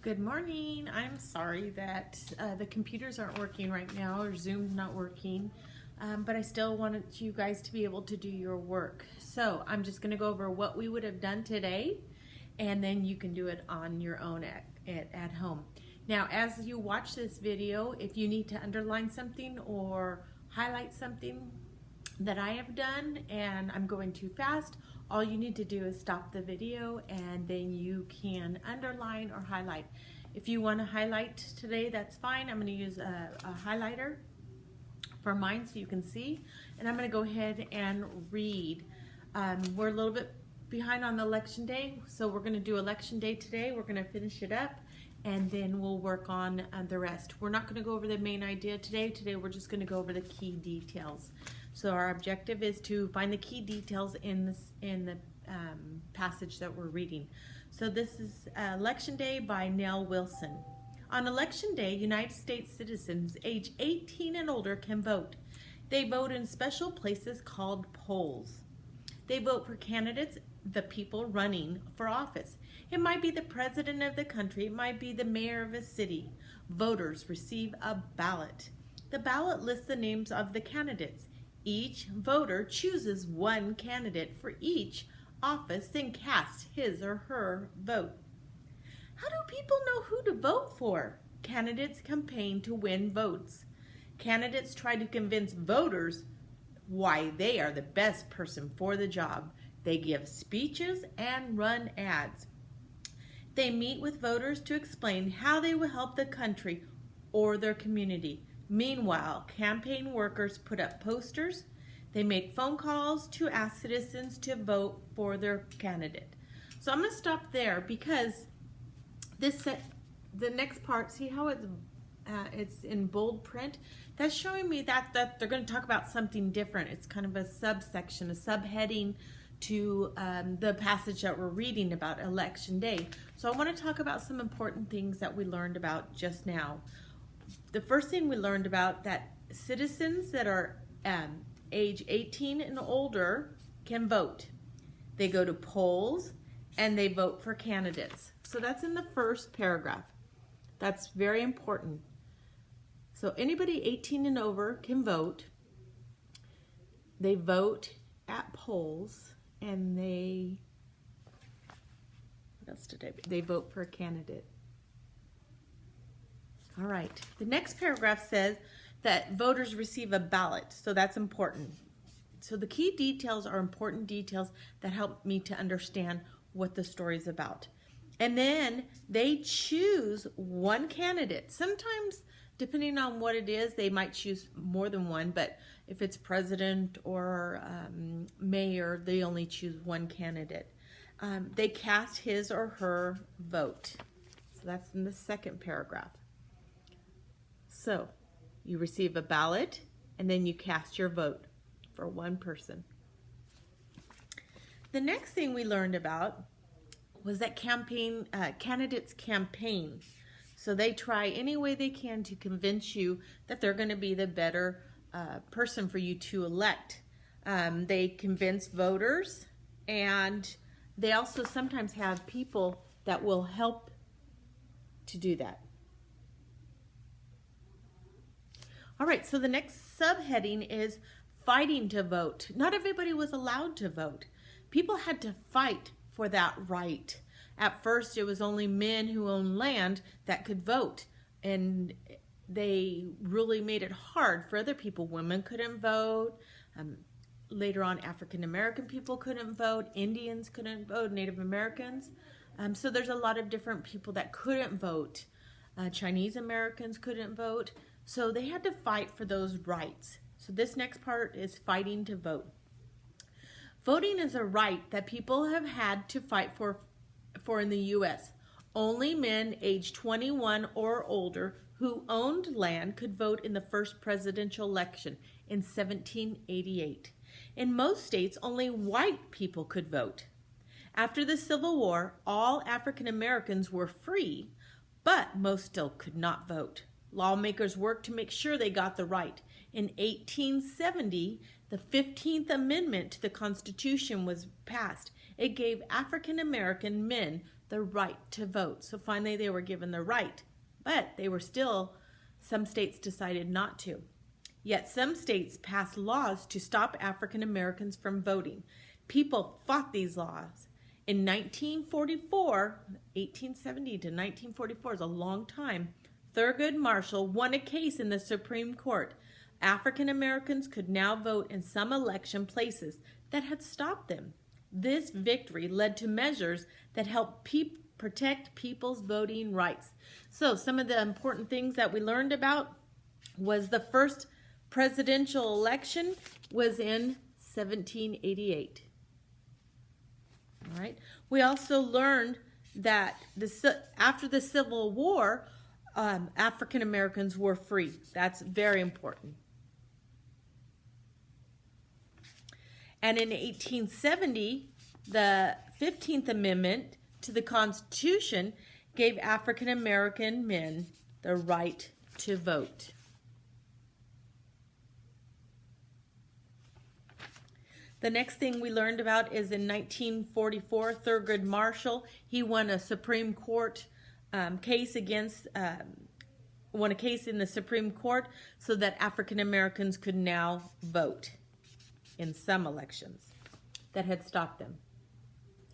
Good morning. I'm sorry that the computers aren't working right now, or Zoom's not working, but I still wanted you guys to be able to do your work. So I'm just going to go over what we would have done today, and then you can do it on your own at home. Now, as you watch this video, if you need to underline something or highlight something that I have done and I'm going too fast, all you need to do is stop the video and then you can underline or highlight. If you want to highlight today, that's fine. I'm going to use a highlighter for mine so you can see, and I'm going to go ahead and read. We're a little bit behind on the election day, so we're going to do election day today. We're going to finish it up and then we'll work on the rest. We're not going to go over the main idea today. Today we're just going to go over the key details. So our objective is to find the key details in the passage that we're reading. So this is Election Day by Nell Wilson. On Election Day, United States citizens age 18 and older can vote. They vote in special places called polls. They vote for candidates, the people running for office. It might be the president of the country. It might be the mayor of a city. Voters receive a ballot. The ballot lists the names of the candidates. Each voter chooses one candidate for each office and casts his or her vote. How do people know who to vote for? Candidates campaign to win votes. Candidates try to convince voters why they are the best person for the job. They give speeches and run ads. They meet with voters to explain how they will help the country or their community. Meanwhile, campaign workers put up posters. They make phone calls to ask citizens to vote for their candidate. So I'm going to stop there because the next part, see how it's in bold print? That's showing me that they're going to talk about something different. It's kind of a subsection, a subheading to the passage that we're reading about Election Day. So I want to talk about some important things that we learned about just now. The first thing we learned about that citizens that are age 18 and older can vote. They go to polls and they vote for candidates. So that's in the first paragraph. That's very important. So anybody 18 and over can vote. They vote at polls and they vote for a candidate. All right, the next paragraph says that voters receive a ballot, so that's important. So the key details are important details that help me to understand what the story is about. And then they choose one candidate. Sometimes, depending on what it is, they might choose more than one, but if it's president or mayor, they only choose one candidate. They cast his or her vote. So that's in the second paragraph. So you receive a ballot and then you cast your vote for one person. The next thing we learned about was that candidates campaign. So they try any way they can to convince you that they're going to be the better person for you to elect. They convince voters, and they also sometimes have people that will help to do that. All right, so the next subheading is fighting to vote. Not everybody was allowed to vote. People had to fight for that right. At first, it was only men who owned land that could vote, and they really made it hard for other people. Women couldn't vote. Later on, African American people couldn't vote. Indians couldn't vote. Native Americans. So there's a lot of different people that couldn't vote. Chinese Americans couldn't vote. So they had to fight for those rights. So this next part is fighting to vote. Voting is a right that people have had to fight for in the U.S. Only men aged 21 or older who owned land could vote in the first presidential election in 1788. In most states, only white people could vote. After the Civil War, all African Americans were free, but most still could not vote. Lawmakers worked to make sure they got the right. In 1870, the 15th Amendment to the Constitution was passed. It gave African American men the right to vote. So finally they were given the right, but some states decided not to. Yet some states passed laws to stop African Americans from voting. People fought these laws. In 1944, 1870 to 1944 is a long time, Thurgood Marshall won a case in the Supreme Court. African Americans could now vote in some election places that had stopped them. This victory led to measures that helped protect people's voting rights. So some of the important things that we learned about was the first presidential election was in 1788. All right. We also learned that after the Civil War, African Americans were free. That's very important. And in 1870, the 15th Amendment to the Constitution gave African American men the right to vote. The next thing we learned about is in 1944, Thurgood Marshall, he won a Supreme Court case won a case in the Supreme Court so that African Americans could now vote in some elections that had stopped them.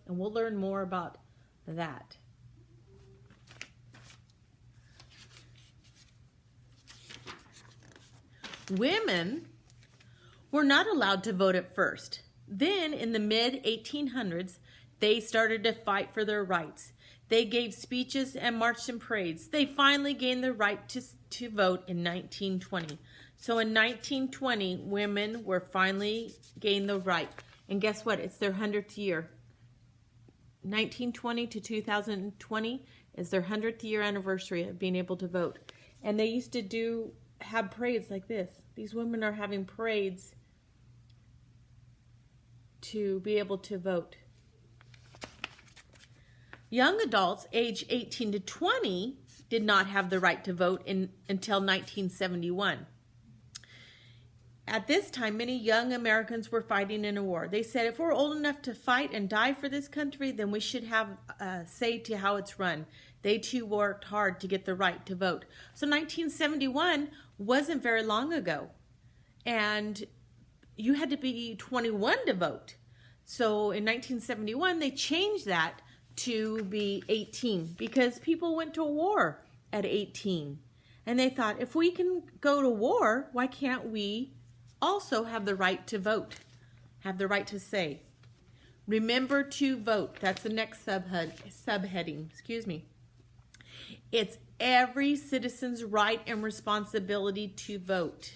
And we'll learn more about that. Women were not allowed to vote at first. Then, in the mid-1800s, they started to fight for their rights. They gave speeches and marched in parades. They finally gained the right to vote in 1920. So in 1920, women were finally gained the right. And guess what? It's their 100th year. 1920 to 2020 is their 100th year anniversary of being able to vote. And they used to have parades like this. These women are having parades to be able to vote. Young adults aged 18 to 20 did not have the right to vote until 1971. At this time, many young Americans were fighting in a war. They said, if we're old enough to fight and die for this country, then we should have a say to how it's run. They too worked hard to get the right to vote. So 1971 wasn't very long ago. And you had to be 21 to vote. So in 1971, they changed that to be 18 because people went to war at 18. And they thought, if we can go to war, why can't we also have the right to vote, have the right to say? Remember to vote. That's the next subheading. It's every citizen's right and responsibility to vote.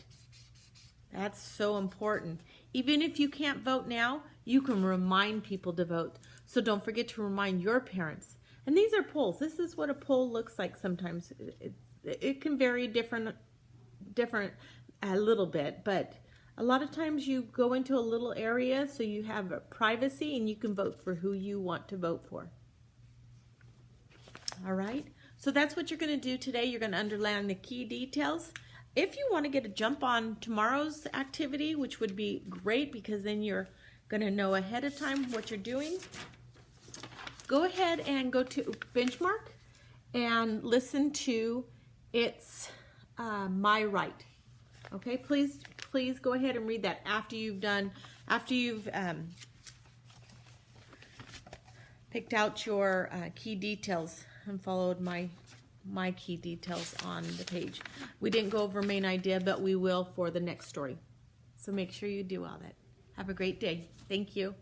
That's so important. Even if you can't vote now, you can remind people to vote. So don't forget to remind your parents. And these are polls. This is what a poll looks like sometimes. It can vary different a little bit, but a lot of times you go into a little area so you have privacy and you can vote for who you want to vote for. All right? So that's what you're going to do today. You're going to underline the key details. If you want to get a jump on tomorrow's activity, which would be great because then you're going to know ahead of time what you're doing, go ahead and go to Benchmark and listen to It's My Right. Okay, please go ahead and read that after you've picked out your key details and followed my key details on the page. We didn't go over main idea, but we will for the next story. So make sure you do all that. Have a great day. Thank you.